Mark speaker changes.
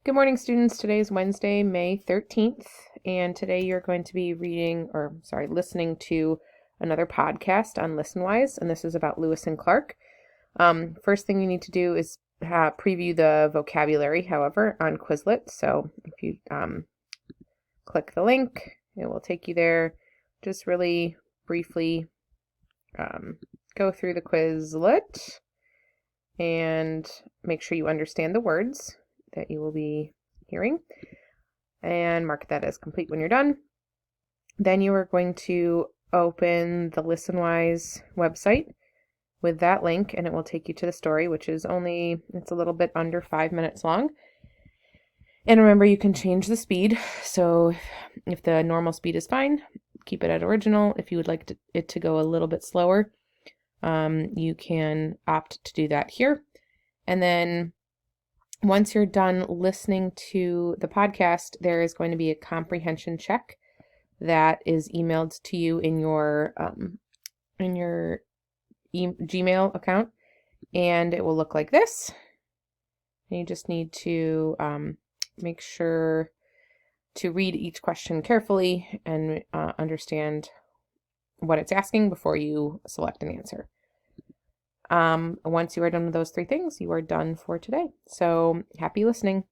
Speaker 1: Good morning, students. Today is Wednesday, May 13th, and today you're going to be listening to another podcast on Listenwise, and this is about Lewis and Clark. First thing you need to do is preview the vocabulary, however, on Quizlet. So if you click the link, it will take you there. Just really briefly go through the Quizlet and make sure you understand the words that you will be hearing and mark that as complete when you're done. Then you are going to open the Listenwise website with that link, and it will take you to the story, which is it's a little bit under 5 minutes long. And remember, you can change the speed. So if the normal speed is fine, keep it at original. If you would like it to go a little bit slower, you can opt to do that here. And then once you're done listening to the podcast, there is going to be a comprehension check that is emailed to you in your Gmail account, and it will look like this. And you just need to make sure to read each question carefully and understand what it's asking before you select an answer. Once you are done with those three things, you are done for today. So happy listening.